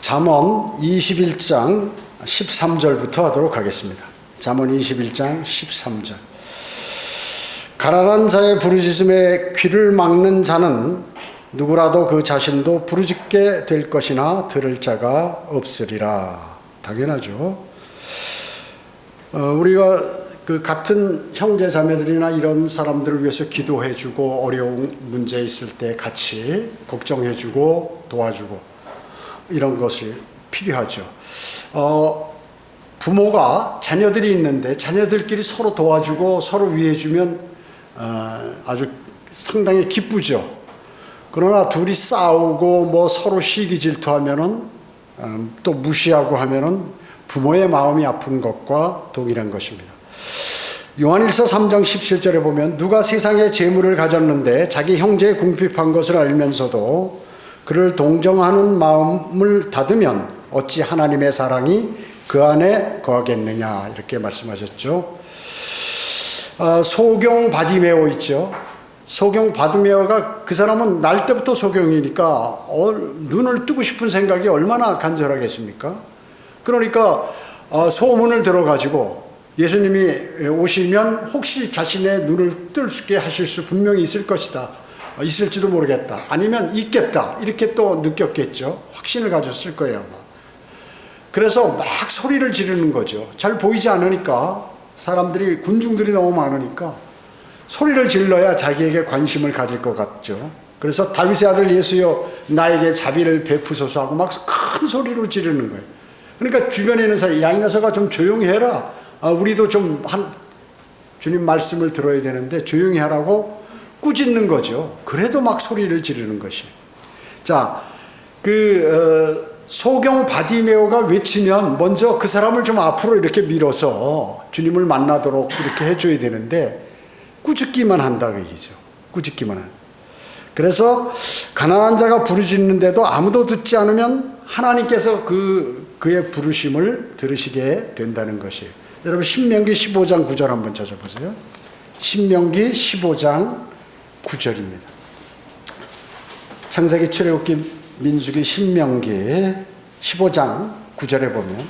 잠언 21장 13절부터 하도록 하겠습니다. 잠언 21장 13절. 가난한 자의 부르짖음에 귀를 막는 자는 누구라도 그 자신도 부르짖게 될 것이나 들을 자가 없으리라. 당연하죠. 우리가 그 같은 형제 자매들이나 이런 사람들을 위해서 기도해주고 어려운 문제 있을 때 같이 걱정해주고 도와주고 이런 것이 필요하죠. 부모가 자녀들이 있는데 자녀들끼리 서로 도와주고 서로 위해주면 아주 상당히 기쁘죠. 그러나 둘이 싸우고 뭐 서로 시기 질투하면은 또 무시하고 하면은 부모의 마음이 아픈 것과 동일한 것입니다. 요한일서 3장 17절에 보면 누가 세상에 재물을 가졌는데 자기 형제의 궁핍한 것을 알면서도 그를 동정하는 마음을 닫으면 어찌 하나님의 사랑이 그 안에 거하겠느냐 이렇게 말씀하셨죠. 소경 바디메오 있죠. 소경 바디메오가 그 사람은 날 때부터 소경이니까 눈을 뜨고 싶은 생각이 얼마나 간절하겠습니까? 그러니까 소문을 들어가지고 예수님이 오시면 혹시 자신의 눈을 뜨게 하실 수 분명히 있을 것이다. 있을지도 모르겠다. 아니면 있겠다. 이렇게 또 느꼈겠죠. 확신을 가졌을 거예요. 아마. 그래서 막 소리를 지르는 거죠. 잘 보이지 않으니까 사람들이 군중들이 너무 많으니까 소리를 질러야 자기에게 관심을 가질 것 같죠. 그래서 다윗의 아들 예수여 나에게 자비를 베푸소서 하고 막 큰 소리로 지르는 거예요. 그러니까 주변에 있는 사람 야 이 녀석아 좀 조용히 해라. 우리도 좀 주님 말씀을 들어야 되는데 조용히 하라고 꾸짖는 거죠. 그래도 막 소리를 지르는 것이에요. 자, 소경 바디메오가 외치면 먼저 그 사람을 좀 앞으로 이렇게 밀어서 주님을 만나도록 이렇게 해줘야 되는데 꾸짖기만 한다 그 얘기죠. 꾸짖기만 한다. 그래서 가난한 자가 부르짖는데도 아무도 듣지 않으면 하나님께서 그의 부르심을 들으시게 된다는 것이에요. 여러분 신명기 15장 9절 한번 찾아보세요. 신명기 15장 9절입니다. 창세기, 출애굽기, 민수기, 신명기 15장 9절에 보면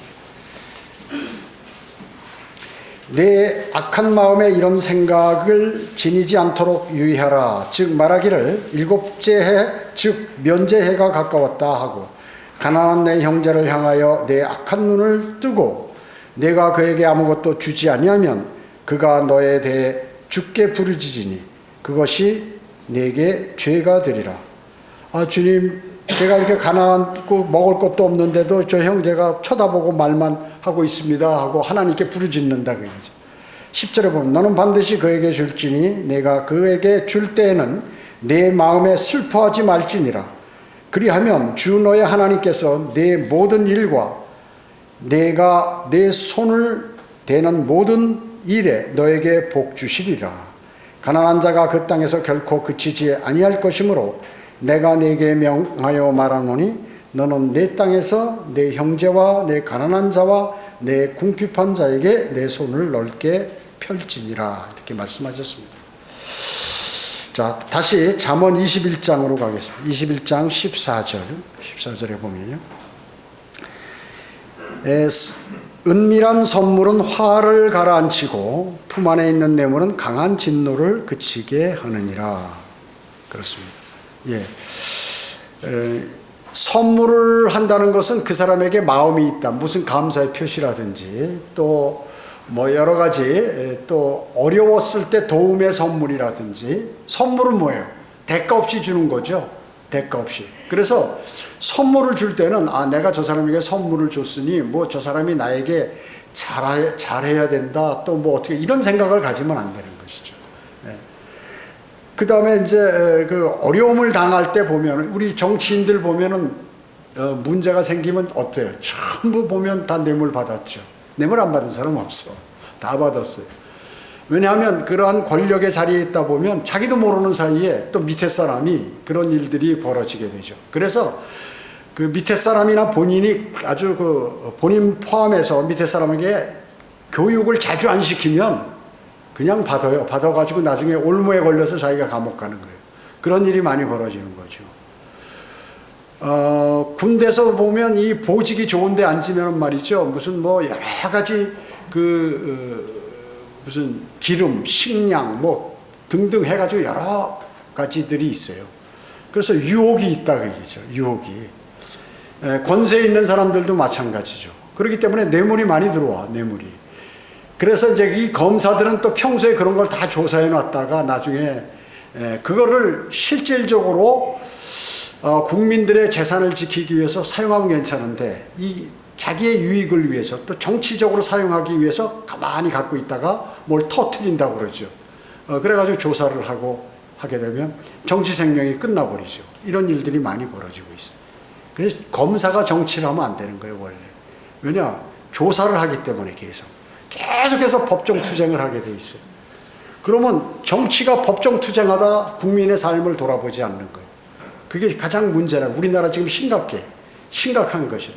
내 악한 마음에 이런 생각을 지니지 않도록 유의하라. 즉 말하기를 일곱째 해 즉 면제해가 가까웠다 하고 가난한 내 형제를 향하여 내 악한 눈을 뜨고 내가 그에게 아무것도 주지 아니하면 그가 너에 대해 주께 부르짖으니 그것이 내게 죄가 되리라. 주님 제가 이렇게 가난하고 먹을 것도 없는데도 저 형제가 쳐다보고 말만 하고 있습니다 하고 하나님께 부르짖는다 그 얘기죠. 10절에 보면 너는 반드시 그에게 줄지니 내가 그에게 줄 때에는 내 마음에 슬퍼하지 말지니라. 그리하면 주 너의 하나님께서 내 모든 일과 내가 내 손을 대는 모든 일에 너에게 복 주시리라. 가난한 자가 그 땅에서 결코 그치지 아니할 것이므로 내가 네게 명하여 말하노니 너는 내 땅에서 내 형제와 내 가난한 자와 내 궁핍한 자에게 내 손을 넓게 펼지니라 이렇게 말씀하셨습니다. 자, 다시 잠언 21장으로 가겠습니다. 21장 14절에 보면요. 은밀한 선물은 화를 가라앉히고 품 안에 있는 뇌물은 강한 진노를 그치게 하느니라. 그렇습니다. 예. 선물을 한다는 것은 그 사람에게 마음이 있다. 무슨 감사의 표시라든지 또 뭐 여러 가지 또 어려웠을 때 도움의 선물이라든지 선물은 뭐예요? 대가 없이 주는 거죠. 대가 없이. 그래서 선물을 줄 때는 내가 저 사람에게 선물을 줬으니 뭐 저 사람이 나에게 잘해야 된다. 또 뭐 어떻게 이런 생각을 가지면 안 되는 것이죠. 예. 그 다음에 이제 그 어려움을 당할 때 보면 우리 정치인들 보면은 문제가 생기면 어때요? 전부 보면 다 뇌물 받았죠. 뇌물 안 받은 사람 없어. 다 받았어요. 왜냐하면 그러한 권력의 자리에 있다 보면 자기도 모르는 사이에 또 밑에 사람이 그런 일들이 벌어지게 되죠. 그래서 그 밑에 사람이나 본인이 아주 본인 포함해서 밑에 사람에게 교육을 자주 안 시키면 그냥 받아요. 받아가지고 나중에 올무에 걸려서 자기가 감옥 가는 거예요. 그런 일이 많이 벌어지는 거죠. 군대에서 보면 이 보직이 좋은데 앉으면 말이죠. 무슨 뭐 여러 가지 무슨 기름, 식량 뭐 등등 해가지고 여러 가지들이 있어요. 그래서 유혹이 있다 그 얘기죠. 유혹이. 권세 있는 사람들도 마찬가지죠. 그렇기 때문에 뇌물이 많이 들어와, 뇌물이. 그래서 이제 이 검사들은 또 평소에 그런 걸 다 조사해 놨다가 나중에 그거를 실질적으로 국민들의 재산을 지키기 위해서 사용하면 괜찮은데 이 자기의 유익을 위해서 또 정치적으로 사용하기 위해서 가만히 갖고 있다가 뭘 터뜨린다고 그러죠. 그래가지고 조사를 하게 되면 정치 생명이 끝나버리죠. 이런 일들이 많이 벌어지고 있어요. 그래서 검사가 정치를 하면 안 되는 거예요, 원래. 왜냐? 조사를 하기 때문에 계속해서 법정 투쟁을 하게 돼 있어요. 그러면 정치가 법정 투쟁하다가 국민의 삶을 돌아보지 않는 거예요. 그게 가장 문제라. 우리나라 지금 심각한 것이.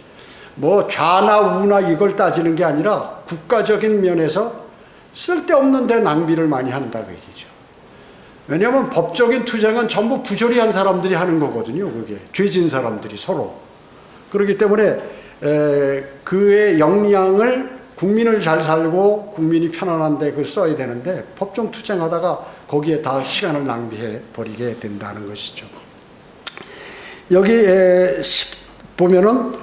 뭐 좌나 우나 이걸 따지는 게 아니라 국가적인 면에서 쓸데없는 데 낭비를 많이 한다 그 얘기죠. 왜냐하면 법적인 투쟁은 전부 부조리한 사람들이 하는 거거든요. 그게 죄진 사람들이 서로. 그렇기 때문에 그의 역량을 국민을 잘 살고 국민이 편안한데 그걸 써야 되는데 법정 투쟁하다가 거기에 다 시간을 낭비해 버리게 된다는 것이죠. 여기 보면은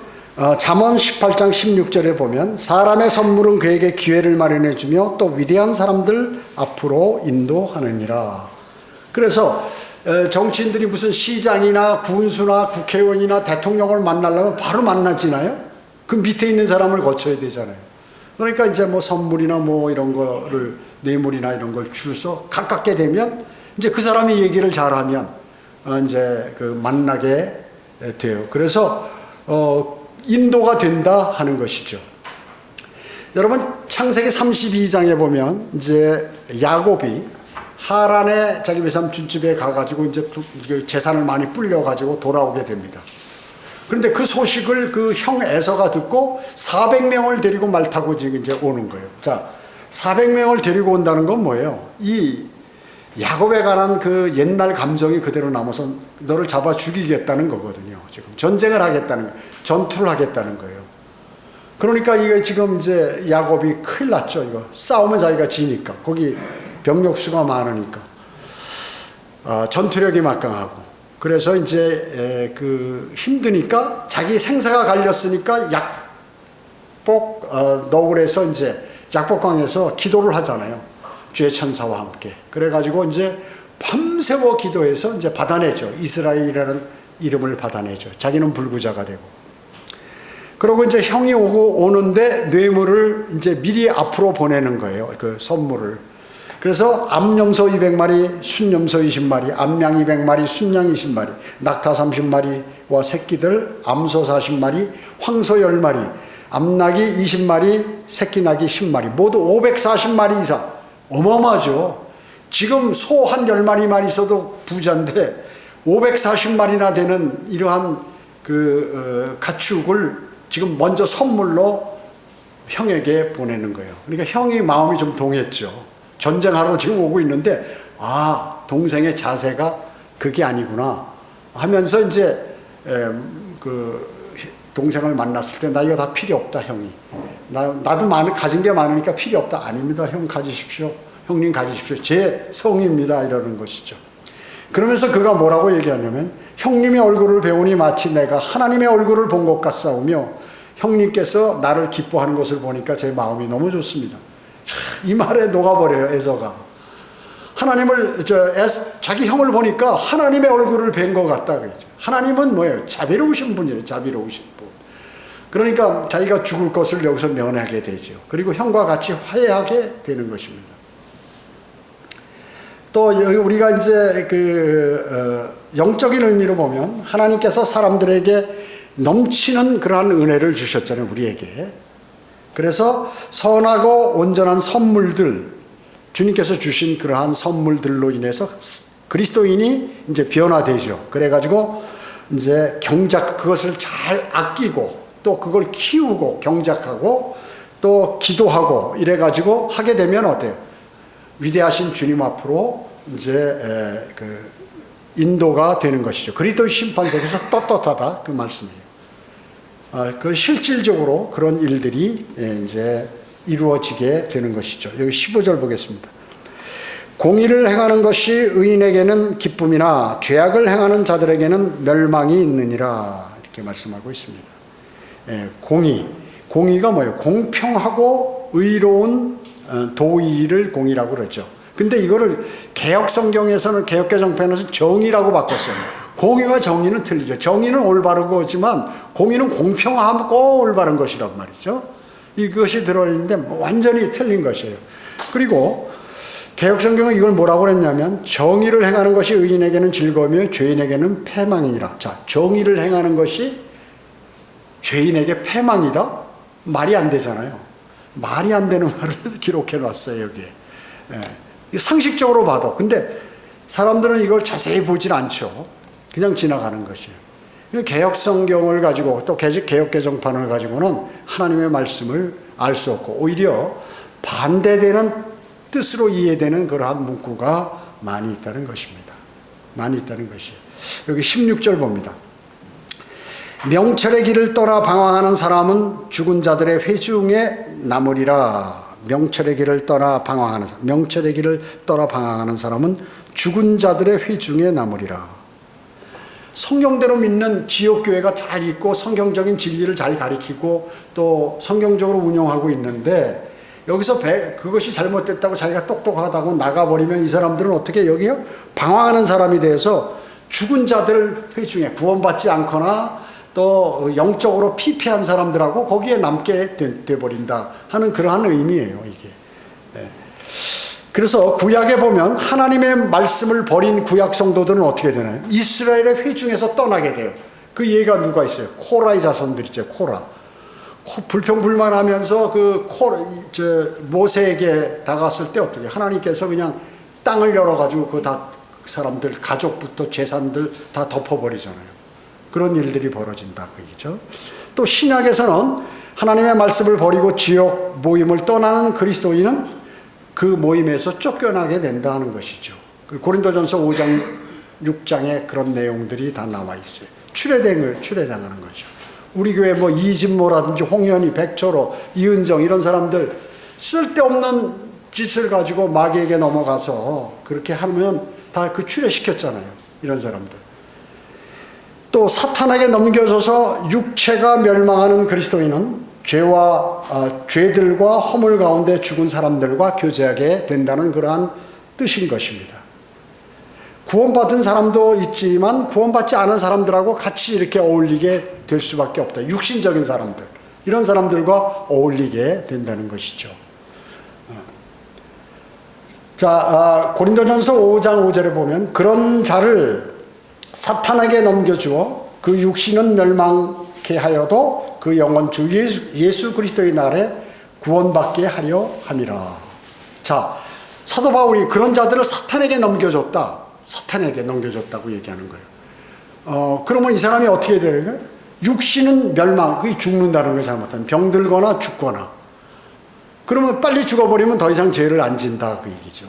잠언 18장 16절에 보면 사람의 선물은 그에게 기회를 마련해 주며 또 위대한 사람들 앞으로 인도하느니라. 그래서 정치인들이 무슨 시장이나 군수나 국회의원이나 대통령을 만나려면 바로 만나지나요? 그 밑에 있는 사람을 거쳐야 되잖아요. 그러니까 이제 뭐 선물이나 뭐 이런 거를 뇌물이나 이런 걸 주서 가깝게 되면 이제 그 사람이 얘기를 잘하면 이제 그 만나게 돼요. 그래서 인도가 된다 하는 것이죠. 여러분 창세기 32장에 보면 이제 야곱이 하란의 자기 외삼촌집에 가가지고 이제 재산을 많이 불려가지고 돌아오게 됩니다. 그런데 그 소식을 그 형 에서가 듣고 400명을 데리고 말 타고 지금 이제 오는 거예요. 자, 400명을 데리고 온다는 건 뭐예요? 이 야곱에 관한 그 옛날 감정이 그대로 남아서 너를 잡아 죽이겠다는 거거든요. 지금 전쟁을 하겠다는 거예요. 전투를 하겠다는 거예요. 그러니까 이게 지금 이제 야곱이 큰일 났죠. 이거 싸우면 자기가 지니까 거기 병력 수가 많으니까 전투력이 막강하고 그래서 이제 그 힘드니까 자기 생사가 갈렸으니까 약복 너울에서 이제 약복강에서 기도를 하잖아요. 주의 천사와 함께. 그래가지고 이제 밤새워 기도해서 이제 받아내죠. 이스라엘이라는 이름을 받아내죠. 자기는 불구자가 되고. 그러고 이제 형이 오는데 뇌물을 이제 미리 앞으로 보내는 거예요. 그 선물을. 그래서 암염소 200마리, 순염소 20마리, 암양 200마리, 순양 20마리, 낙타 30마리와 새끼들, 암소 40마리, 황소 10마리, 암낙이 20마리, 새끼낙이 10마리, 모두 540마리 이상. 어마어마하죠. 지금 소 한 10마리만 있어도 부자인데 540마리나 되는 이러한 그 가축을 지금 먼저 선물로 형에게 보내는 거예요. 그러니까 형이 마음이 좀 동했죠. 전쟁하러 지금 오고 있는데 동생의 자세가 그게 아니구나 하면서 이제 그 동생을 만났을 때 나 이거 다 필요 없다 형이 나도 가진 게 많으니까 필요 없다. 아닙니다. 형 가지십시오. 형님 가지십시오. 제 성입니다. 이러는 것이죠. 그러면서 그가 뭐라고 얘기하냐면 형님의 얼굴을 배우니 마치 내가 하나님의 얼굴을 본 것 같사오며 형님께서 나를 기뻐하는 것을 보니까 제 마음이 너무 좋습니다. 이 말에 녹아버려요. 에서가 하나님을 자기 형을 보니까 하나님의 얼굴을 뵌 것 같다 그랬죠. 하나님은 뭐예요? 자비로우신 분이에요. 자비로우신 분. 그러니까 자기가 죽을 것을 여기서 면하게 되죠. 그리고 형과 같이 화해하게 되는 것입니다. 또 우리가 이제 그 영적인 의미로 보면 하나님께서 사람들에게 넘치는 그러한 은혜를 주셨잖아요. 우리에게. 그래서 선하고 온전한 선물들, 주님께서 주신 그러한 선물들로 인해서 그리스도인이 이제 변화되죠. 그래가지고 이제 그것을 잘 아끼고 또 그걸 키우고 경작하고 또 기도하고 이래가지고 하게 되면 어때요? 위대하신 주님 앞으로 이제 인도가 되는 것이죠. 그리스도의 심판석에서 떳떳하다 그 말씀이에요. 그 실질적으로 그런 일들이 이제 이루어지게 되는 것이죠. 여기 15절 보겠습니다. 공의를 행하는 것이 의인에게는 기쁨이나 죄악을 행하는 자들에게는 멸망이 있느니라 이렇게 말씀하고 있습니다. 공의가 뭐예요? 공평하고 의로운 도의를 공의라고 그러죠. 근데 이거를 개혁성경에서는 개혁개정편에서 정의라고 바꿨어요. 공의와 정의는 틀리죠. 정의는 올바르고지만 공의는 공평하고 올바른 것이란 말이죠. 이것이 들어있는데 완전히 틀린 것이에요. 그리고 개혁성경은 이걸 뭐라고 그랬냐면 정의를 행하는 것이 의인에게는 즐거움이며 죄인에게는 패망이니라. 자, 정의를 행하는 것이 죄인에게 패망이다? 말이 안 되잖아요. 말이 안 되는 말을 기록해 놨어요, 여기에. 상식적으로 봐도. 근데 사람들은 이걸 자세히 보질 않죠. 그냥 지나가는 것이에요. 개혁성경을 가지고 또 개혁개정판을 가지고는 하나님의 말씀을 알 수 없고 오히려 반대되는 뜻으로 이해되는 그러한 문구가 많이 있다는 것입니다. 많이 있다는 것이에요. 여기 16절 봅니다. 명철의 길을 떠나 방황하는 사람은 죽은 자들의 회중에 남으리라. 명철의 길을 떠나 방황하는 사람, 명철의 길을 떠나 방황하는 사람은 죽은 자들의 회중에 남으리라. 성경대로 믿는 지역교회가 잘 있고 성경적인 진리를 잘 가리키고 또 성경적으로 운영하고 있는데 여기서 그것이 잘못됐다고 자기가 똑똑하다고 나가버리면 이 사람들은 어떻게 여기요? 방황하는 사람이 돼서 죽은 자들 회중에 구원받지 않거나 또 영적으로 피폐한 사람들하고 거기에 남게 돼버린다 하는 그러한 의미예요, 이게. 그래서 구약에 보면 하나님의 말씀을 버린 구약 성도들은 어떻게 되나요? 이스라엘의 회중에서 떠나게 돼요. 그 예가 누가 있어요? 코라의 자손들이죠, 코라. 불평불만하면서 모세에게 다가갔을 때 어떻게? 하나님께서 그냥 땅을 열어가지고 그 사람들 가족부터 재산들 다 덮어버리잖아요. 그런 일들이 벌어진다 그 얘기죠. 또 신약에서는 하나님의 말씀을 버리고 지역 모임을 떠나는 그리스도인은 그 모임에서 쫓겨나게 된다는 것이죠. 고린도전서 5장 6장에 그런 내용들이 다 나와 있어요. 출애당하는 거죠. 우리 교회 뭐 이진모라든지 홍현희, 백철호, 이은정 이런 사람들 쓸데없는 짓을 가지고 마귀에게 넘어가서 그렇게 하면 다 그 출애시켰잖아요. 이런 사람들. 또 사탄에게 넘겨져서 육체가 멸망하는 그리스도인은 죄들과 허물 가운데 죽은 사람들과 교제하게 된다는 그러한 뜻인 것입니다. 구원받은 사람도 있지만 구원받지 않은 사람들하고 같이 이렇게 어울리게 될 수밖에 없다. 육신적인 사람들, 이런 사람들과 어울리게 된다는 것이죠. 자, 고린도전서 5장 5절에 보면 그런 자를 사탄에게 넘겨주어 그 육신은 멸망케 하여도 그 영혼 주 예수 그리스도의 날에 구원받게 하려 함이라. 자, 사도 바울이 그런 자들을 사탄에게 넘겨줬다. 사탄에게 넘겨줬다고 얘기하는 거예요. 그러면 이 사람이 어떻게 되는 거예요? 육신은 멸망, 그게 죽는다는 거예요. 잘못하면 병들거나 죽거나. 그러면 빨리 죽어버리면 더 이상 죄를 안 진다 그 얘기죠.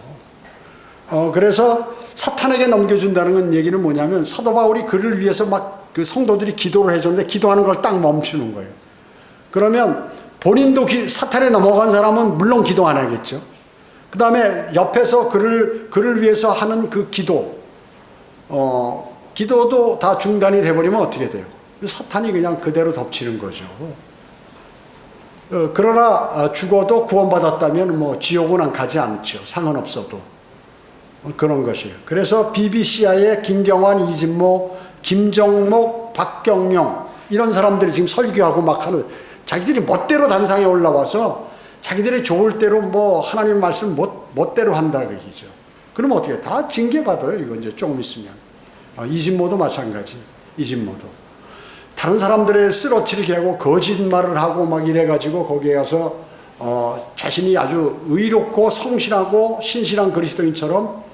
그래서 사탄에게 넘겨준다는 건 얘기는 뭐냐면 사도 바울이 그를 위해서 막 그 성도들이 기도를 해줬는데 기도하는 걸 딱 멈추는 거예요. 그러면 본인도 사탄에 넘어간 사람은 물론 기도 안 하겠죠. 그 다음에 옆에서 그를 위해서 하는 그 기도도 다 중단이 돼버리면 어떻게 돼요? 사탄이 그냥 그대로 덮치는 거죠. 그러나 죽어도 구원받았다면 뭐 지옥은 안 가지 않죠. 상관없어도. 그런 것이에요. 그래서 BBCI의 김경환, 이진모, 김정목, 박경영 이런 사람들이 지금 설교하고 막 하는, 자기들이 멋대로 단상에 올라와서 자기들이 좋을 대로 뭐 하나님 말씀 멋대로 한다 그 얘기죠. 그러면 어떻게 해요? 다 징계받아요. 이거 이제 조금 있으면. 이진모도 마찬가지. 이진모도 다른 사람들을 쓰러뜨리게 하고 거짓말을 하고 막 이래가지고 거기에 가서 자신이 아주 의롭고 성실하고 신실한 그리스도인처럼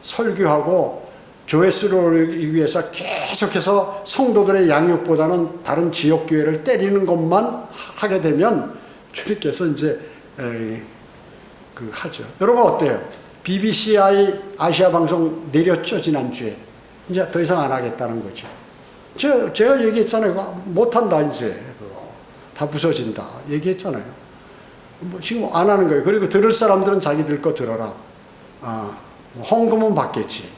설교하고 조회수를 올리기 위해서 계속해서 성도들의 양육보다는 다른 지역교회를 때리는 것만 하게 되면 주님께서 이제 하죠. 여러분 어때요? BBCI 아시아 방송 내렸죠, 지난주에. 이제 더 이상 안 하겠다는 거죠. 제가 얘기했잖아요. 못한다, 이제. 그거. 다 부서진다. 얘기했잖아요. 뭐 지금 안 하는 거예요. 그리고 들을 사람들은 자기들 거 들어라. 헌금은 받겠지.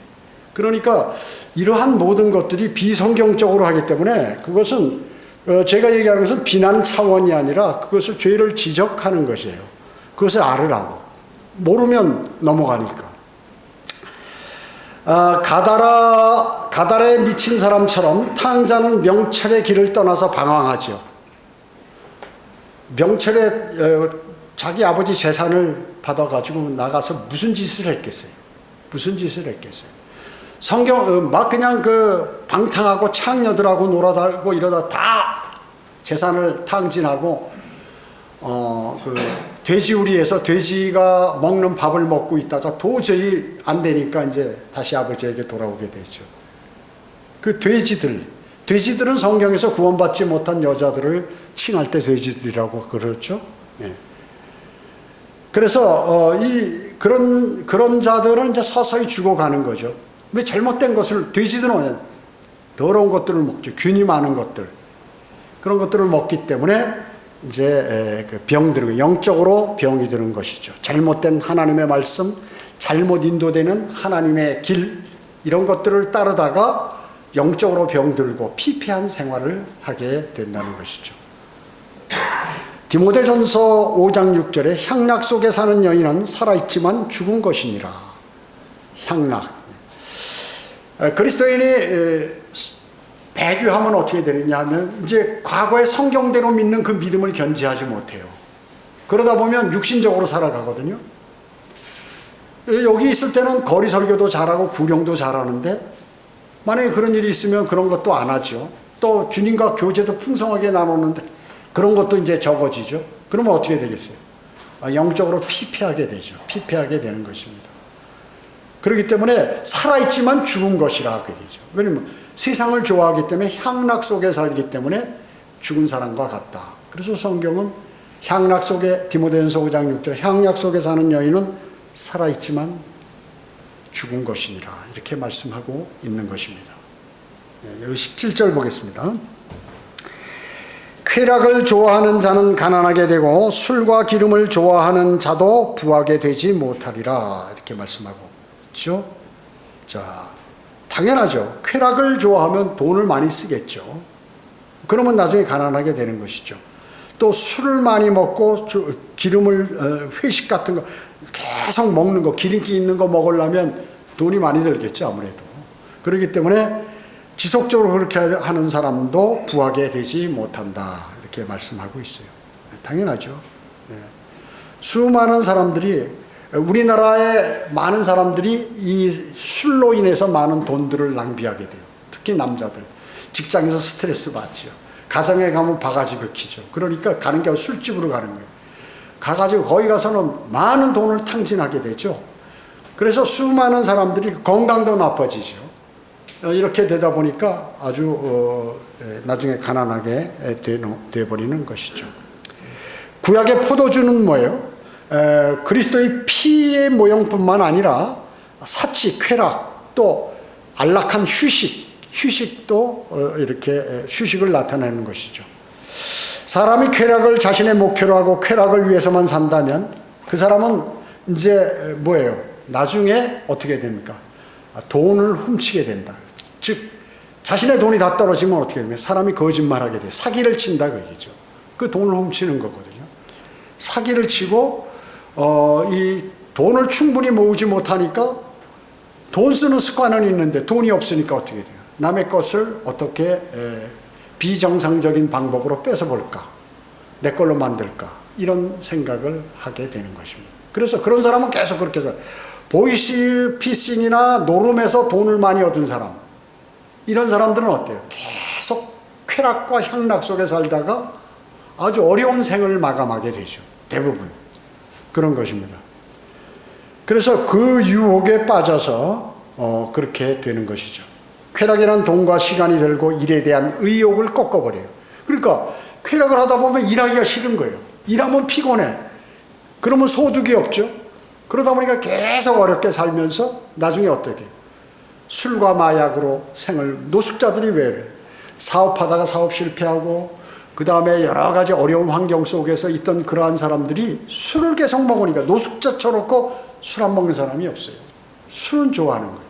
그러니까 이러한 모든 것들이 비성경적으로 하기 때문에 그것은 제가 얘기하는 것은 비난 차원이 아니라 그것을 죄를 지적하는 것이에요. 그것을 알으라고. 모르면 넘어가니까. 가달에 미친 사람처럼 탕자는 명철의 길을 떠나서 방황하죠. 명철의 자기 아버지 재산을 받아가지고 나가서 무슨 짓을 했겠어요? 무슨 짓을 했겠어요? 막 그냥 방탕하고 창녀들하고 놀아다니고 이러다 다 재산을 탕진하고 돼지우리에서 돼지가 먹는 밥을 먹고 있다가 도저히 안 되니까 이제 다시 아버지에게 돌아오게 되죠. 그 돼지들은 성경에서 구원받지 못한 여자들을 칭할 때 돼지들이라고 그러죠. 예. 그래서 그런 자들은 이제 서서히 죽어가는 거죠. 왜 잘못된 것을 돼지들은 더러운 것들을 먹죠. 균이 많은 것들 그런 것들을 먹기 때문에 이제 병들고 영적으로 병이 드는 것이죠. 잘못된 하나님의 말씀, 잘못 인도되는 하나님의 길 이런 것들을 따르다가 영적으로 병들고 피폐한 생활을 하게 된다는 것이죠. 디모데전서 5장 6절에 향락 속에 사는 여인은 살아있지만 죽은 것이니라. 향락. 그리스도인이 배교하면 어떻게 되느냐 하면 이제 과거의 성경대로 믿는 그 믿음을 견지하지 못해요. 그러다 보면 육신적으로 살아가거든요. 여기 있을 때는 거리 설교도 잘하고 구령도 잘하는데 만약에 그런 일이 있으면 그런 것도 안 하죠. 또 주님과 교제도 풍성하게 나누는데 그런 것도 이제 적어지죠. 그러면 어떻게 되겠어요? 영적으로 피폐하게 되죠. 피폐하게 되는 것입니다. 그렇기 때문에 살아있지만 죽은 것이라 그 얘기죠. 왜냐면 세상을 좋아하기 때문에 향락 속에 살기 때문에 죽은 사람과 같다. 그래서 성경은 향락 속에 디모데전서 5장 6절 향락 속에 사는 여인은 살아있지만 죽은 것이니라 이렇게 말씀하고 있는 것입니다. 여기 17절 보겠습니다. 쾌락을 좋아하는 자는 가난하게 되고 술과 기름을 좋아하는 자도 부하게 되지 못하리라 이렇게 말씀하고 있죠. 자, 당연하죠. 쾌락을 좋아하면 돈을 많이 쓰겠죠. 그러면 나중에 가난하게 되는 것이죠. 또 술을 많이 먹고 기름을 회식 같은 거 계속 먹는 거 기름기 있는 거 먹으려면 돈이 많이 들겠죠. 아무래도. 그렇기 때문에 지속적으로 그렇게 하는 사람도 부하게 되지 못한다 이렇게 말씀하고 있어요. 당연하죠. 수많은 사람들이 우리나라의 많은 사람들이 이 술로 인해서 많은 돈들을 낭비하게 돼요. 특히 남자들. 직장에서 스트레스 받죠. 가정에 가면 바가지 긁히죠. 그러니까 가는 게 술집으로 가는 거예요. 가가지고 거기 가서는 많은 돈을 탕진하게 되죠. 그래서 수많은 사람들이 건강도 나빠지죠. 이렇게 되다 보니까 아주 나중에 가난하게 되어버리는 것이죠. 구약의 포도주는 뭐예요? 그리스도의 피의 모형뿐만 아니라 사치, 쾌락, 또 안락한 휴식도 이렇게 휴식을 나타내는 것이죠. 사람이 쾌락을 자신의 목표로 하고 쾌락을 위해서만 산다면 그 사람은 이제 뭐예요? 나중에 어떻게 됩니까? 돈을 훔치게 된다. 즉 자신의 돈이 다 떨어지면 어떻게 됩니까? 사람이 거짓말하게 돼요. 사기를 친다 그 얘기죠. 그 돈을 훔치는 거거든요. 사기를 치고 이 돈을 충분히 모으지 못하니까 돈 쓰는 습관은 있는데 돈이 없으니까 어떻게 돼요? 남의 것을 어떻게 비정상적인 방법으로 뺏어볼까? 내 걸로 만들까? 이런 생각을 하게 되는 것입니다. 그래서 그런 사람은 계속 그렇게 살아요. 보이스피싱이나 노름에서 돈을 많이 얻은 사람 이런 사람들은 어때요? 계속 쾌락과 향락 속에 살다가 아주 어려운 생을 마감하게 되죠. 대부분 그런 것입니다. 그래서 그 유혹에 빠져서 그렇게 되는 것이죠. 쾌락이란 돈과 시간이 들고 일에 대한 의욕을 꺾어버려요. 그러니까 쾌락을 하다 보면 일하기가 싫은 거예요. 일하면 피곤해. 그러면 소득이 없죠. 그러다 보니까 계속 어렵게 살면서 나중에 어떻게 술과 마약으로 노숙자들이 왜 그래? 사업하다가 사업 실패하고 그 다음에 여러 가지 어려운 환경 속에서 있던 그러한 사람들이 술을 계속 먹으니까 노숙자 쳐놓고 술 안 먹는 사람이 없어요. 술은 좋아하는 거예요.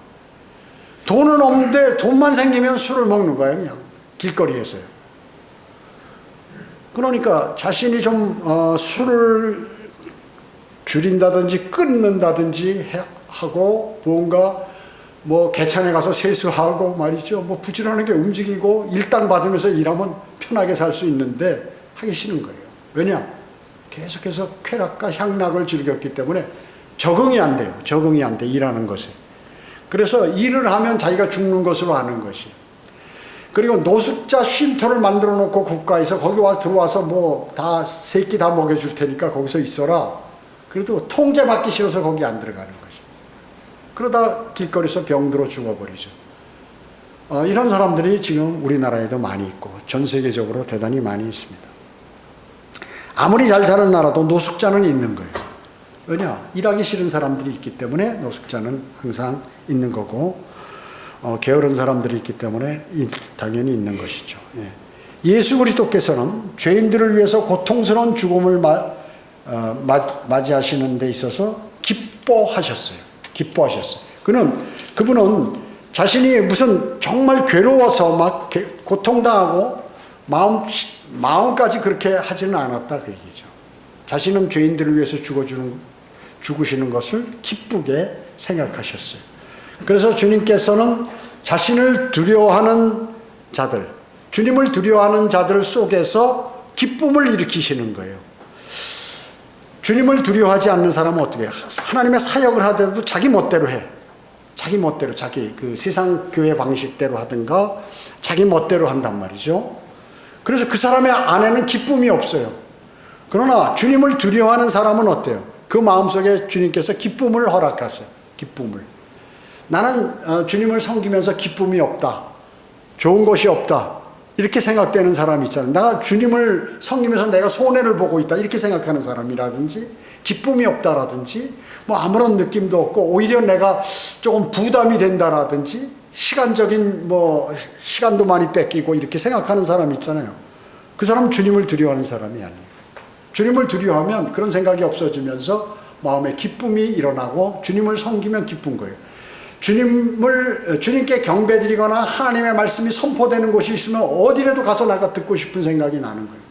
돈은 없는데 돈만 생기면 술을 먹는 거예요. 그냥 길거리에서요. 그러니까 자신이 좀 술을 줄인다든지 끊는다든지 하고 뭔가 뭐 개천에 가서 세수하고 말이죠. 뭐 부지런하게 움직이고 일당 받으면서 일하면 편하게 살 수 있는데 하기 싫은 거예요. 왜냐? 계속해서 쾌락과 향락을 즐겼기 때문에 적응이 안 돼요. 적응이 안 돼, 일하는 것에. 그래서 일을 하면 자기가 죽는 것으로 아는 것이. 그리고 노숙자 쉼터를 만들어 놓고 국가에서 거기 들어와서 뭐 다 새끼 다 먹여줄 테니까 거기서 있어라. 그래도 통제받기 싫어서 거기 안 들어가는 것이. 그러다 길거리에서 병들어 죽어버리죠. 이런 사람들이 지금 우리나라에도 많이 있고 전 세계적으로 대단히 많이 있습니다. 아무리 잘 사는 나라도 노숙자는 있는 거예요. 왜냐? 일하기 싫은 사람들이 있기 때문에 노숙자는 항상 있는 거고 게으른 사람들이 있기 때문에 당연히 있는 것이죠. 예수 그리스도께서는 죄인들을 위해서 고통스러운 죽음을 맞이하시는 데 있어서 기뻐하셨어요. 그분은 자신이 무슨 정말 괴로워서 막 고통당하고 마음까지 그렇게 하지는 않았다 그 얘기죠. 자신은 죄인들을 위해서 죽으시는 것을 기쁘게 생각하셨어요. 그래서 주님께서는 자신을 두려워하는 자들, 주님을 두려워하는 자들 속에서 기쁨을 일으키시는 거예요. 주님을 두려워하지 않는 사람은 어떻게 해요? 하나님의 사역을 하더라도 자기 멋대로 해. 자기 멋대로, 자기 그 세상 교회 방식대로 하든가 자기 멋대로 한단 말이죠. 그래서 그 사람의 안에는 기쁨이 없어요. 그러나 주님을 두려워하는 사람은 어때요? 그 마음속에 주님께서 기쁨을 허락하세요. 기쁨을. 나는 주님을 섬기면서 기쁨이 없다. 좋은 것이 없다. 이렇게 생각되는 사람이 있잖아요. 내가 주님을 섬기면서 내가 손해를 보고 있다. 이렇게 생각하는 사람이라든지 기쁨이 없다라든지 뭐 아무런 느낌도 없고 오히려 내가 조금 부담이 된다라든지 시간적인 뭐 시간도 많이 뺏기고 이렇게 생각하는 사람이 있잖아요. 그 사람은 주님을 두려워하는 사람이 아니에요. 주님을 두려워하면 그런 생각이 없어지면서 마음에 기쁨이 일어나고 주님을 섬기면 기쁜 거예요. 주님께 경배드리거나 하나님의 말씀이 선포되는 곳이 있으면 어디라도 가서 내가 듣고 싶은 생각이 나는 거예요.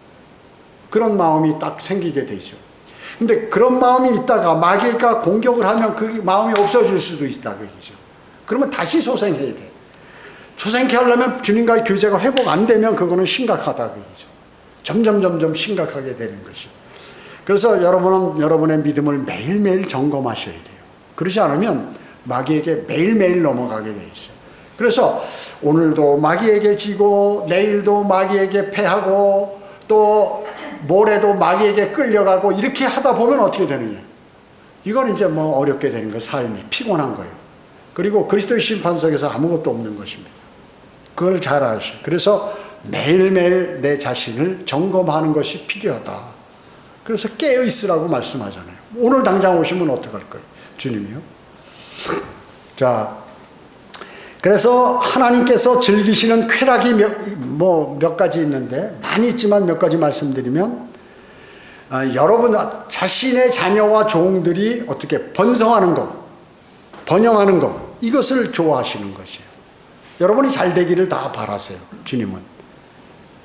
그런 마음이 딱 생기게 되죠. 근데 그런 마음이 있다가 마귀가 공격을 하면 그 마음이 없어질 수도 있다 그 얘기죠. 그러면 다시 소생해야 돼. 소생케 하려면 주님과의 교제가 회복 안 되면 그거는 심각하다 그 얘기죠. 점점 심각하게 되는 것이죠. 그래서 여러분은 여러분의 믿음을 매일매일 점검하셔야 돼요. 그러지 않으면 마귀에게 매일매일 넘어가게 돼 있어요. 그래서 오늘도 마귀에게 지고 내일도 마귀에게 패하고 또 모레도 마귀에게 끌려가고 이렇게 하다 보면 어떻게 되느냐. 이건 이제 뭐 어렵게 되는 거예요. 삶이 피곤한 거예요. 그리고 그리스도의 심판석에서 아무것도 없는 것입니다. 그걸 잘 아시죠. 그래서 매일매일 내 자신을 점검하는 것이 필요하다. 그래서 깨어 있으라고 말씀하잖아요. 오늘 당장 오시면 어떡할 거예요? 주님이요. 자, 그래서 하나님께서 즐기시는 쾌락이 몇 가지 있는데 많이 있지만 몇 가지 말씀드리면 여러분 자신의 자녀와 종들이 어떻게 번성하는 것, 번영하는 것 이것을 좋아하시는 것이에요. 여러분이 잘 되기를 다 바라세요. 주님은.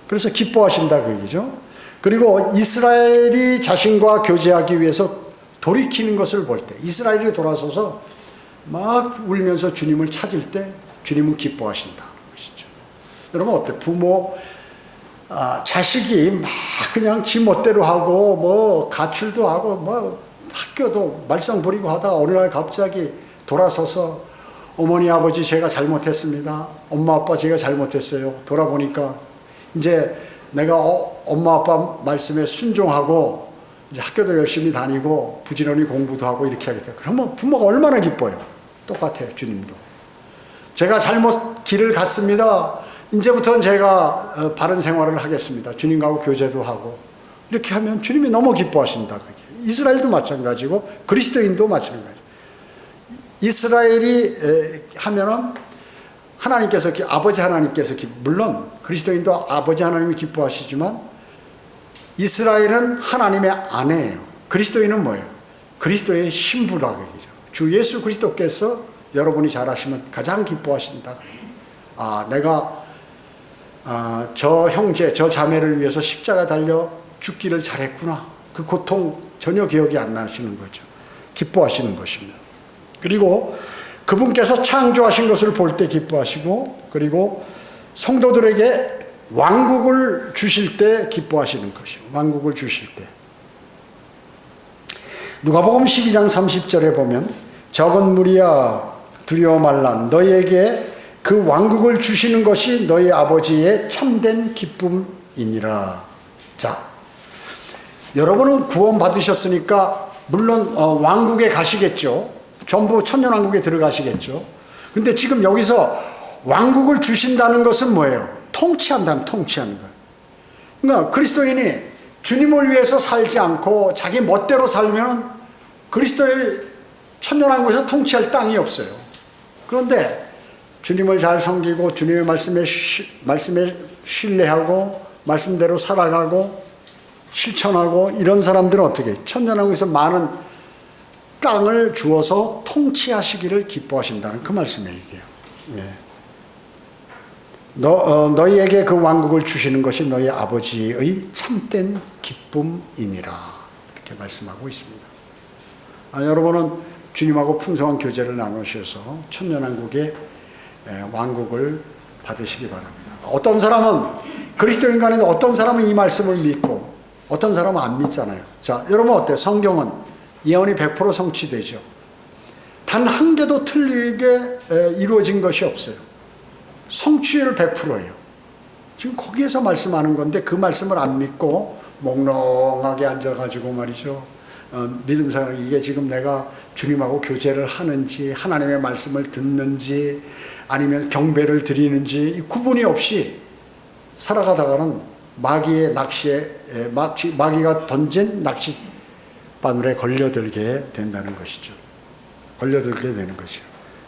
그래서 기뻐하신다 그 얘기죠. 그리고 이스라엘이 자신과 교제하기 위해서 돌이키는 것을 볼 때 이스라엘이 돌아서서 막 울면서 주님을 찾을 때 주님은 기뻐하신다는 것이죠. 여러분 어때? 부모 자식이 막 그냥 지 멋대로 하고 뭐 가출도 하고 뭐 학교도 말썽 부리고 하다가 어느 날 갑자기 돌아서서 어머니 아버지 제가 잘못했습니다. 엄마 아빠 제가 잘못했어요. 돌아보니까 이제 내가 엄마 아빠 말씀에 순종하고 이제 학교도 열심히 다니고 부지런히 공부도 하고 이렇게 하겠다. 그러면 부모가 얼마나 기뻐요. 똑같아요. 주님도. 제가 잘못 길을 갔습니다. 이제부터는 제가 바른 생활을 하겠습니다. 주님하고 교제도 하고 이렇게 하면 주님이 너무 기뻐하신다. 이스라엘도 마찬가지고 그리스도인도 마찬가지고 이스라엘이 하면은 하나님께서, 아버지 하나님께서, 물론 그리스도인도 아버지 하나님이 기뻐하시지만 이스라엘은 하나님의 아내예요. 그리스도인은 뭐예요? 그리스도의 신부라고 얘기죠. 주 예수 그리스도께서 여러분이 잘 아시면 가장 기뻐하신다. 내가 저 형제, 저 자매를 위해서 십자가 달려 죽기를 잘했구나. 그 고통 전혀 기억이 안 나시는 거죠. 기뻐하시는 것입니다. 그리고 그분께서 창조하신 것을 볼 때 기뻐하시고, 그리고 성도들에게 왕국을 주실 때 기뻐하시는 것이요. 왕국을 주실 때. 누가복음 12장 30절에 보면 적은 무리야 두려워 말라. 너희에게 그 왕국을 주시는 것이 너희 아버지의 참된 기쁨이니라. 자, 여러분은 구원 받으셨으니까 물론 왕국에 가시겠죠. 전부 천년왕국에 들어가시겠죠. 근데 지금 여기서 왕국을 주신다는 것은 뭐예요? 통치한다는, 통치하는 거예요. 그러니까 그리스도인이 주님을 위해서 살지 않고 자기 멋대로 살면 그리스도의 천년왕국에서 통치할 땅이 없어요. 그런데 주님을 잘 섬기고 주님의 말씀에 신뢰하고 말씀대로 살아가고 실천하고 이런 사람들은 어떻게 천년왕국에서 많은 땅을 주어서 통치하시기를 기뻐하신다는 그 말씀의 얘기예요. 네. 너희에게 그 왕국을 주시는 것이 너희 아버지의 참된 기쁨이니라. 이렇게 말씀하고 있습니다. 여러분은 주님하고 풍성한 교제를 나누셔서 천년왕국의 왕국을 받으시기 바랍니다. 어떤 사람은 그리스도인 간에도 어떤 사람은 이 말씀을 믿고 어떤 사람은 안 믿잖아요. 자, 여러분 어때요? 성경은 예언이 100% 성취되죠. 단 한 개도 틀리게 이루어진 것이 없어요. 성취율 100%예요. 지금 거기에서 말씀하는 건데 그 말씀을 안 믿고 몽롱하게 앉아가지고 말이죠. 믿음 생활, 이게 지금 내가 주님하고 교제를 하는지 하나님의 말씀을 듣는지 아니면 경배를 드리는지 구분이 없이 살아가다가는 마귀의 낚시에 마귀가 던진 낚시 바늘에 걸려들게 된다는 것이죠. 걸려들게 되는 것이요.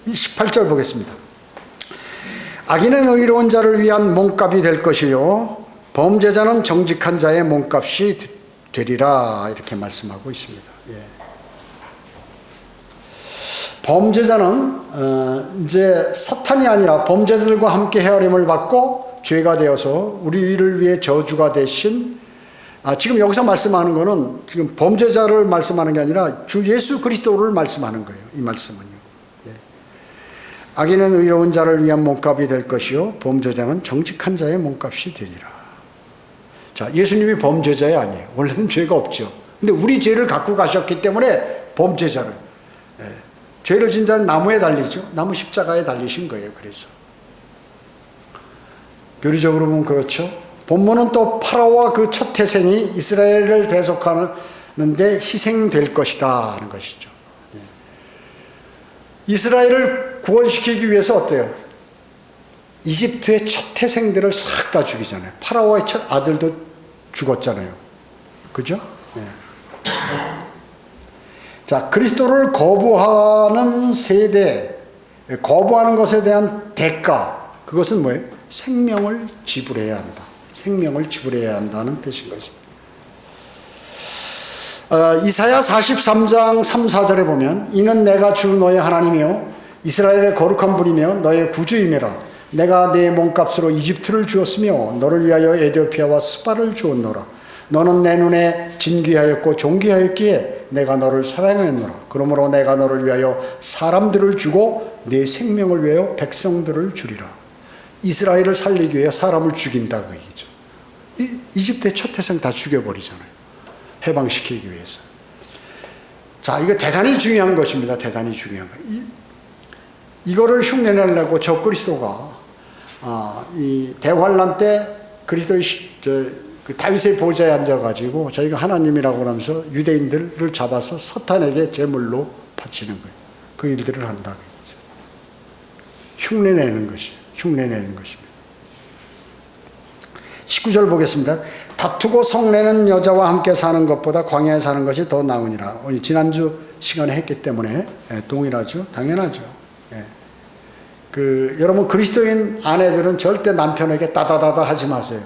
18절 보겠습니다. 악인은 의로운 자를 위한 몸값이 될 것이요 범죄자는 정직한 자의 몸값이 되리라. 이렇게 말씀하고 있습니다. 예. 범죄자는 이제 사탄이 아니라 범죄자들과 함께 헤아림을 받고 죄가 되어서 우리를 위해 저주가 되신, 지금 여기서 말씀하는 거는 지금 범죄자를 말씀하는 게 아니라 주 예수 그리스도를 말씀하는 거예요. 이 말씀은요. 예. 악인은 의로운 자를 위한 몸값이 될 것이요 범죄자는 정직한 자의 몸값이 되리라. 자, 예수님이 범죄자야 아니에요. 원래는 죄가 없죠. 근데 우리 죄를 갖고 가셨기 때문에 범죄자를, 죄를 진 자는 나무에 달리죠. 나무 십자가에 달리신 거예요. 그래서 교리적으로 보면 그렇죠. 본문은 또 파라오와 그 첫 태생이 이스라엘을 대속하는데 희생될 것이다 하는 것이죠. 이스라엘을 구원시키기 위해서 어때요? 이집트의 첫 태생들을 싹 다 죽이잖아요. 파라오의 첫 아들도 죽었잖아요. 그죠? 네. 자, 그리스도를 거부하는 세대, 거부하는 것에 대한 대가, 그것은 뭐예요? 생명을 지불해야 한다. 생명을 지불해야 한다는 뜻인 것입니다. 이사야 43장 3, 4절에 보면 이는 내가 주 너의 하나님이요 이스라엘의 거룩한 분이며 너의 구주이매라. 내가 내 몸값으로 이집트를 주었으며 너를 위하여 에티오피아와 스바를 주었노라. 너는 내 눈에 진귀하였고 존귀하였기에 내가 너를 사랑했노라. 그러므로 내가 너를 위하여 사람들을 주고 내 생명을 위하여 백성들을 주리라. 이스라엘을 살리기 위해 사람을 죽인다 그 얘기죠. 이집트의 첫 태생 다 죽여버리잖아요. 해방시키기 위해서. 자, 이거 대단히 중요한 것입니다. 대단히 중요한 거. 이거를 흉내내려고 저 그리스도가 이 대환란 때 그리스도의 그 다윗의 보좌에 앉아가지고 자기가 하나님이라고 하면서 유대인들을 잡아서 사탄에게 제물로 바치는 거예요. 그 일들을 한다. 흉내내는 것이에요. 흉내내는 것입니다. 19절 보겠습니다. 다투고 성내는 여자와 함께 사는 것보다 광야에 사는 것이 더 나으니라. 지난주 시간에 했기 때문에 동일하죠. 당연하죠. 여러분 그리스도인 아내들은 절대 남편에게 따다다다 하지 마세요.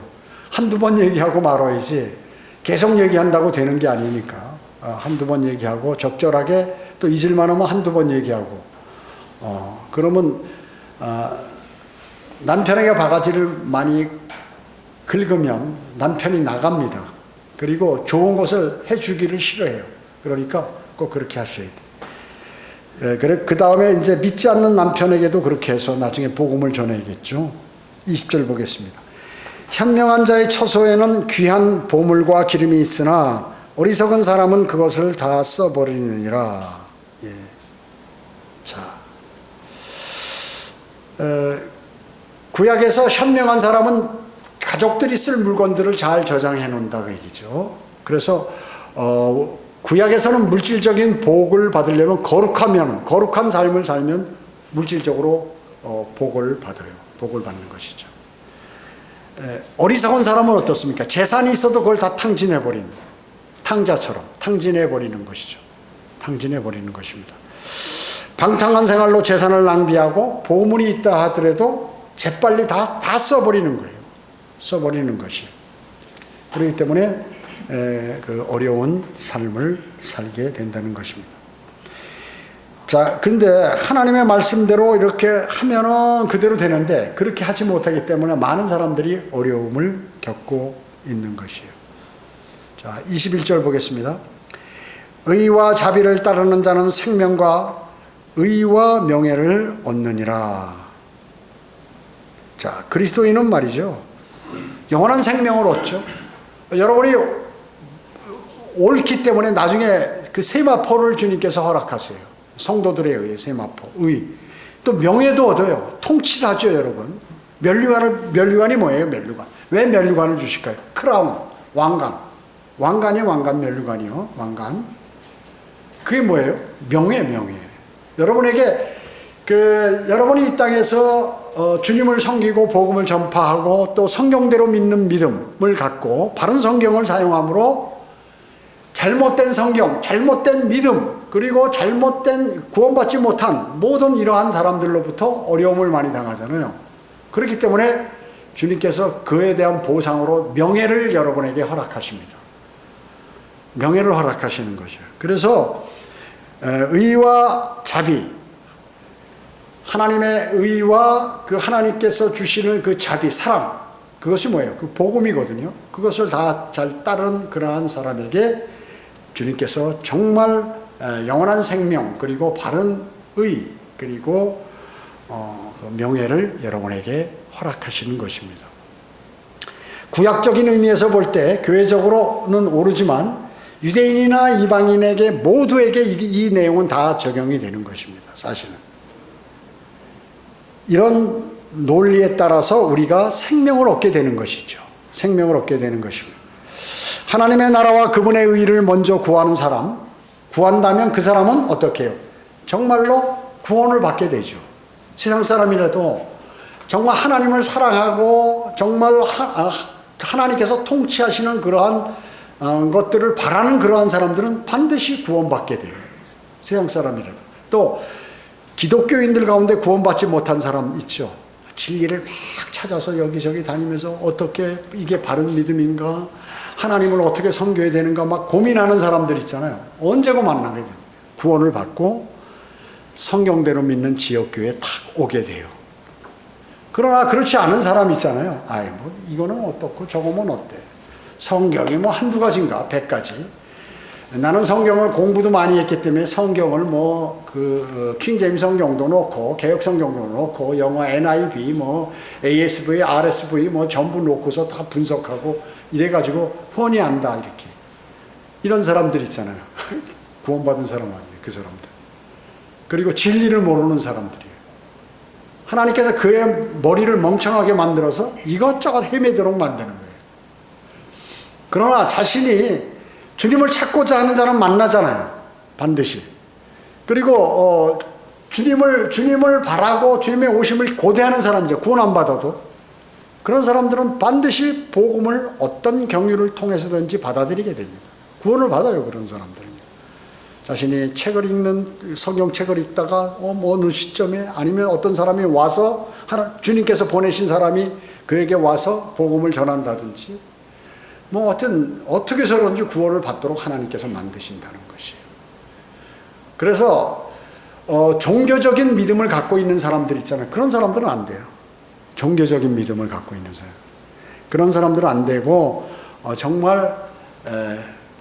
한두 번 얘기하고 말아야지 계속 얘기한다고 되는 게 아니니까 한두 번 얘기하고 적절하게 또 잊을만 하면 한두 번 얘기하고 그러면 남편에게 바가지를 많이 긁으면 남편이 나갑니다. 그리고 좋은 것을 해주기를 싫어해요. 그러니까 꼭 그렇게 하셔야 돼요. 그 다음에 이제 믿지 않는 남편에게도 그렇게 해서 나중에 복음을 전해야겠죠. 20절 보겠습니다. 현명한 자의 처소에는 귀한 보물과 기름이 있으나 어리석은 사람은 그것을 다 써버리느니라. 예. 자, 구약에서 현명한 사람은 가족들이 쓸 물건들을 잘 저장해 놓는다고 얘기죠. 그래서 구약에서는 물질적인 복을 받으려면 거룩한 삶을 살면 물질적으로 복을 받아요. 복을 받는 것이죠. 어리석은 사람은 어떻습니까? 재산이 있어도 그걸 다 탕진해버리는, 탕자처럼 탕진해버리는 것이죠. 탕진해버리는 것입니다. 방탕한 생활로 재산을 낭비하고 보물이 있다 하더라도 재빨리 다 써버리는 거예요. 써버리는 것이. 그렇기 때문에 그 어려운 삶을 살게 된다는 것입니다. 자, 그런데 하나님의 말씀대로 이렇게 하면은 그대로 되는데 그렇게 하지 못하기 때문에 많은 사람들이 어려움을 겪고 있는 것이에요. 자, 21절 보겠습니다. 의와 자비를 따르는 자는 생명과 의와 명예를 얻느니라. 자, 그리스도인은 말이죠. 영원한 생명을 얻죠. 여러분이 옳기 때문에 나중에 그 세마포를 주님께서 허락하세요. 성도들에 의해 세마포, 의. 또 명예도 얻어요. 통치를 하죠, 여러분. 면류관이 뭐예요, 면류관? 왜 면류관을 주실까요? 크라운, 왕관. 왕관, 면류관이요, 왕관. 그게 뭐예요? 명예. 여러분에게 여러분이 이 땅에서 주님을 섬기고 복음을 전파하고 또 성경대로 믿는 믿음을 갖고 바른 성경을 사용함으로 잘못된 성경, 잘못된 믿음, 그리고 잘못된 구원받지 못한 모든 이러한 사람들로부터 어려움을 많이 당하잖아요. 그렇기 때문에 주님께서 그에 대한 보상으로 명예를 여러분에게 허락하십니다. 명예를 허락하시는 것이에요. 그래서 의와 자비, 하나님의 의와 그 하나님께서 주시는 그 자비, 사랑, 그것이 뭐예요? 그 복음이거든요. 그것을 다 잘 따른 그러한 사람에게 주님께서 정말 영원한 생명, 그리고 바른 의, 그리고 그 명예를 여러분에게 허락하시는 것입니다. 구약적인 의미에서 볼 때 교회적으로는 오르지만 유대인이나 이방인에게 모두에게 이 내용은 다 적용이 되는 것입니다. 사실은. 이런 논리에 따라서 우리가 생명을 얻게 되는 것이죠. 생명을 얻게 되는 것입니다. 하나님의 나라와 그분의 의를 먼저 구하는 사람, 구한다면 그 사람은 어떻게 해요? 정말로 구원을 받게 되죠. 세상 사람이라도 정말 하나님을 사랑하고 정말 하나님께서 통치하시는 그러한 것들을 바라는 그러한 사람들은 반드시 구원받게 돼요. 세상 사람이라도. 또 기독교인들 가운데 구원받지 못한 사람 있죠. 진리를 막 찾아서 여기저기 다니면서 어떻게 이게 바른 믿음인가, 하나님을 어떻게 섬겨야 되는가 막 고민하는 사람들 있잖아요. 언제고 만나게 돼요. 구원을 받고 성경대로 믿는 지역교회에 탁 오게 돼요. 그러나 그렇지 않은 사람 있잖아요. 뭐 이거는 어떻고 저거면 어때? 성경이 뭐 한두 가지인가 100가지. 나는 성경을 공부도 많이 했기 때문에 성경을 킹제임스 성경도 놓고 개역 성경도 놓고 영어 NIV ASV, RSV 전부 놓고서 다 분석하고 이래가지고 훤히 안다 이렇게. 이런 사람들 있잖아요. 구원받은 사람 아니에요, 그 사람들. 그리고 진리를 모르는 사람들이에요. 하나님께서 그의 머리를 멍청하게 만들어서 이것저것 헤매도록 만드는 거예요. 그러나 자신이 주님을 찾고자 하는 자는 만나잖아요. 반드시. 그리고 주님을 바라고 주님의 오심을 고대하는 사람이죠. 구원 안 받아도. 그런 사람들은 반드시 복음을 어떤 경유를 통해서든지 받아들이게 됩니다. 구원을 받아요, 그런 사람들은. 자신이 책을 읽는 성경책을 읽다가 어느 시점에 아니면 어떤 사람이 와서 주님께서 보내신 사람이 그에게 와서 복음을 전한다든지 뭐 어떻게 해서든지 구원을 받도록 하나님께서 만드신다는 것이에요. 그래서 종교적인 믿음을 갖고 있는 사람들 있잖아요. 그런 사람들은 안 돼요. 종교적인 믿음을 갖고 있는 사람. 그런 사람들은 안 되고 정말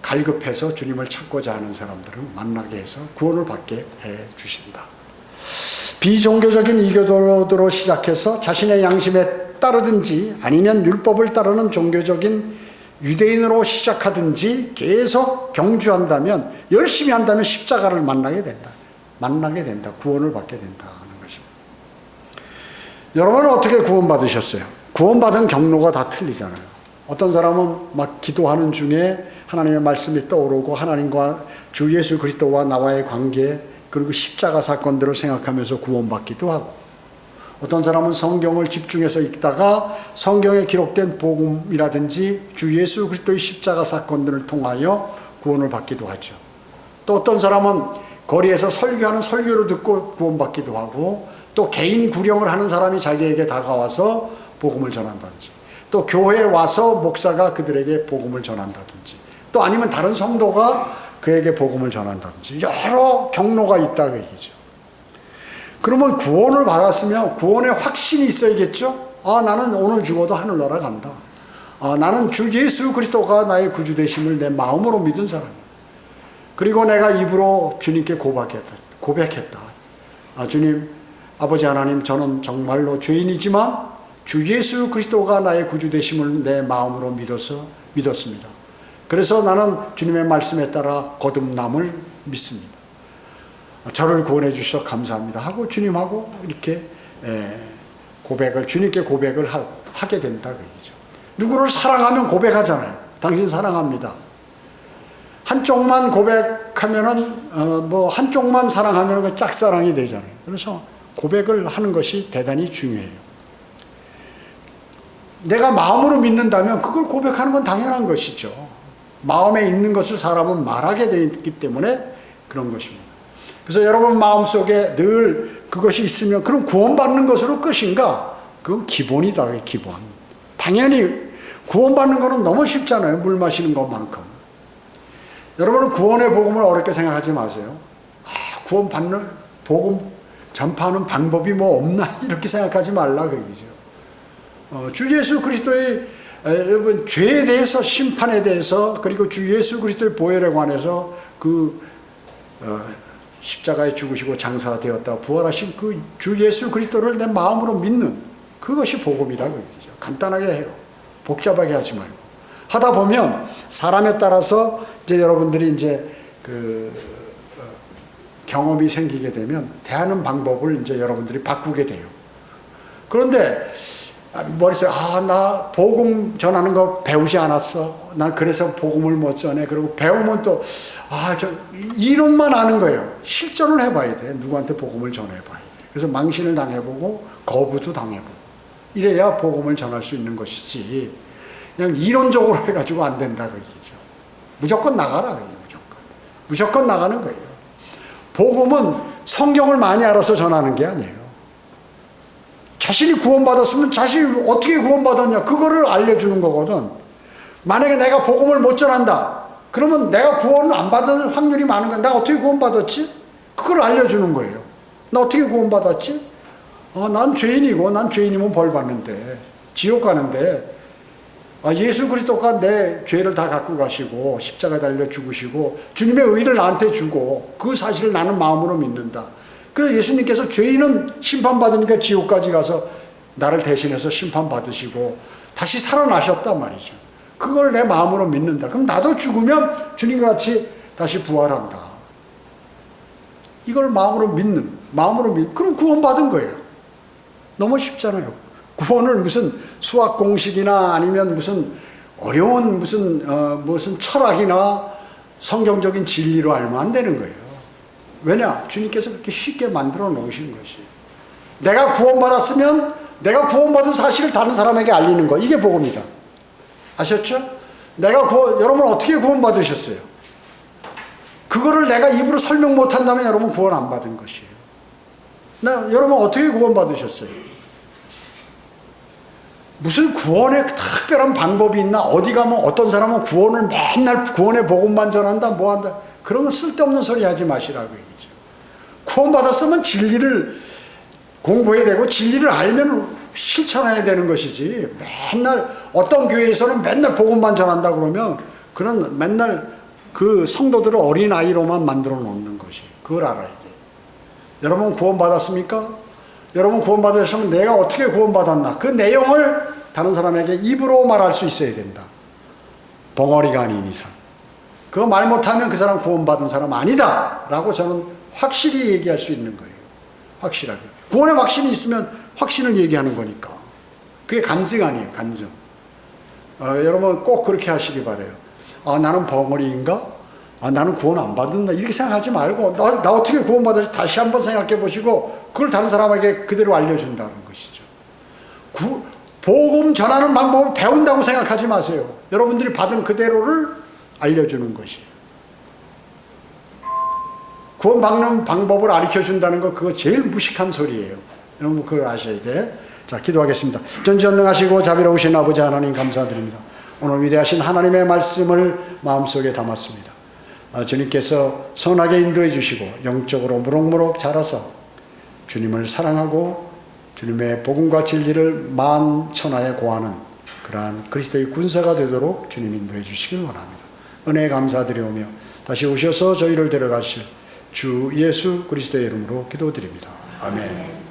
갈급해서 주님을 찾고자 하는 사람들은 만나게 해서 구원을 받게 해 주신다. 비종교적인 이교도로 시작해서 자신의 양심에 따르든지 아니면 율법을 따르는 종교적인 유대인으로 시작하든지 계속 경주한다면, 열심히 한다면 십자가를 만나게 된다. 구원을 받게 된다 하는 것입니다. 여러분은 어떻게 구원받으셨어요? 구원받은 경로가 다 틀리잖아요. 어떤 사람은 막 기도하는 중에 하나님의 말씀이 떠오르고 하나님과 주 예수 그리스도와 나와의 관계, 그리고 십자가 사건들을 생각하면서 구원받기도 하고, 어떤 사람은 성경을 집중해서 읽다가 성경에 기록된 복음이라든지 주 예수 그리스도의 십자가 사건들을 통하여 구원을 받기도 하죠. 또 어떤 사람은 거리에서 설교하는 설교를 듣고 구원받기도 하고, 또 개인 구령을 하는 사람이 자기에게 다가와서 복음을 전한다든지, 또 교회에 와서 목사가 그들에게 복음을 전한다든지, 또 아니면 다른 성도가 그에게 복음을 전한다든지 여러 경로가 있다 그 얘기죠. 그러면 구원을 받았으면 구원의 확신이 있어야겠죠. 나는 오늘 죽어도 하늘나라 간다. 나는 주 예수 그리스도가 나의 구주 되심을 내 마음으로 믿은 사람이야. 그리고 내가 입으로 주님께 고백했다. 주님, 아버지 하나님, 저는 정말로 죄인이지만 주 예수 그리스도가 나의 구주 되심을 내 마음으로 믿었습니다. 그래서 나는 주님의 말씀에 따라 거듭남을 믿습니다. 저를 구원해 주셔서 감사합니다 하고 주님하고 이렇게 주님께 고백을 하게 된다 그 얘기죠. 누구를 사랑하면 고백하잖아요. 당신 사랑합니다. 한쪽만 고백하면은 한쪽만 사랑하면 짝사랑이 되잖아요. 그래서 고백을 하는 것이 대단히 중요해요. 내가 마음으로 믿는다면 그걸 고백하는 건 당연한 것이죠. 마음에 있는 것을 사람은 말하게 되어 있기 때문에 그런 것입니다. 그래서 여러분 마음속에 늘 그것이 있으면 그럼 구원받는 것으로 끝인가? 그건 기본이다. 기본. 당연히 구원받는 것은 너무 쉽잖아요. 물 마시는 것만큼. 여러분은 구원의 복음을 어렵게 생각하지 마세요. 구원받는 복음 전파하는 방법이 뭐 없나 이렇게 생각하지 말라 그 얘기죠. 주 예수 그리스도의 여러분 죄에 대해서, 심판에 대해서, 그리고 주 예수 그리스도의 보혈에 관해서 십자가에 죽으시고 장사되었다 부활하신 그 주 예수 그리스도를 내 마음으로 믿는 그것이 복음이라고 얘기죠. 간단하게 해요. 복잡하게 하지 말고. 하다 보면 사람에 따라서 이제 여러분들이 이제 경험이 생기게 되면 대하는 방법을 이제 여러분들이 바꾸게 돼요. 그런데 머릿속에 나 복음 전하는 거 배우지 않았어. 난 그래서 복음을 못 전해. 그리고 배우면 또 저 이론만 아는 거예요. 실전을 해봐야 돼. 누구한테 복음을 전해봐야 돼. 그래서 망신을 당해보고 거부도 당해보고 이래야 복음을 전할 수 있는 것이지 그냥 이론적으로 해가지고 안 된다 그 얘기죠. 무조건 나가라 그 얘기죠. 무조건 나가는 거예요. 복음은 성경을 많이 알아서 전하는 게 아니에요. 자신이 구원받았으면 자신이 어떻게 구원받았냐 그거를 알려주는 거거든. 만약에 내가 복음을 못 전한다 그러면 내가 구원을 안 받을 확률이 많은 거야. 내가 어떻게 구원받았지? 그걸 알려주는 거예요. 나 어떻게 구원받았지? 난 죄인이고 난 죄인이면 벌 받는데 지옥 가는데 예수 그리스도가 내 죄를 다 갖고 가시고 십자가에 달려 죽으시고 주님의 의를 나한테 주고 그 사실을 나는 마음으로 믿는다. 그래서 예수님께서 죄인은 심판받으니까 지옥까지 가서 나를 대신해서 심판받으시고 다시 살아나셨단 말이죠. 그걸 내 마음으로 믿는다. 그럼 나도 죽으면 주님과 같이 다시 부활한다. 이걸 마음으로 믿는, 그럼 구원받은 거예요. 너무 쉽잖아요. 구원을 무슨 수학 공식이나 아니면 무슨 어려운 무슨 철학이나 성경적인 진리로 알면 안 되는 거예요. 왜냐? 주님께서 그렇게 쉽게 만들어 놓으신 것이. 내가 구원받았으면 내가 구원받은 사실을 다른 사람에게 알리는 거. 이게 복음이다. 아셨죠? 여러분 어떻게 구원받으셨어요? 그거를 내가 입으로 설명 못한다면 여러분 구원 안 받은 것이에요. 여러분 어떻게 구원 받으셨어요? 무슨 구원의 특별한 방법이 있나? 어디 가면 어떤 사람은 구원을 맨날 구원의 복음만 전한다 뭐한다, 그런 건 쓸데없는 소리 하지 마시라고 얘기죠. 구원 받았으면 진리를 공부해야 되고 진리를 알면 실천해야 되는 것이지, 맨날 어떤 교회에서는 맨날 복음만 전한다 그러면 그런 맨날 그 성도들을 어린아이로만 만들어 놓는 것이, 그걸 알아야 돼. 여러분 구원 받았습니까? 여러분 구원 받으셨으면 내가 어떻게 구원 받았나, 그 내용을 다른 사람에게 입으로 말할 수 있어야 된다. 벙어리가 아닌 이상. 그거 말 못하면 그 사람 구원 받은 사람 아니다 라고 저는 확실히 얘기할 수 있는 거예요. 확실하게. 구원의 확신이 있으면 확신을 얘기하는 거니까. 그게 간증 아니에요. 간증. 여러분 꼭 그렇게 하시기 바라요. 나는 벙어리인가? 나는 구원 안 받는다, 이렇게 생각하지 말고 나 어떻게 구원 받았지 다시 한번 생각해 보시고 그걸 다른 사람에게 그대로 알려준다는 것이죠. 복음 전하는 방법을 배운다고 생각하지 마세요. 여러분들이 받은 그대로를 알려주는 것이에요. 구원 받는 방법을 가르쳐준다는 거, 그거 제일 무식한 소리예요. 여러분 그거 아셔야 돼. 자, 기도하겠습니다. 전지전능하시고 자비로우신 아버지 하나님 감사드립니다. 오늘 위대하신 하나님의 말씀을 마음속에 담았습니다. 주님께서 선하게 인도해 주시고 영적으로 무럭무럭 자라서 주님을 사랑하고 주님의 복음과 진리를 만천하에 고하는 그러한 그리스도의 군사가 되도록 주님 인도해 주시길 원합니다. 은혜에 감사드리오며 다시 오셔서 저희를 데려가실 주 예수 그리스도의 이름으로 기도드립니다. 아멘.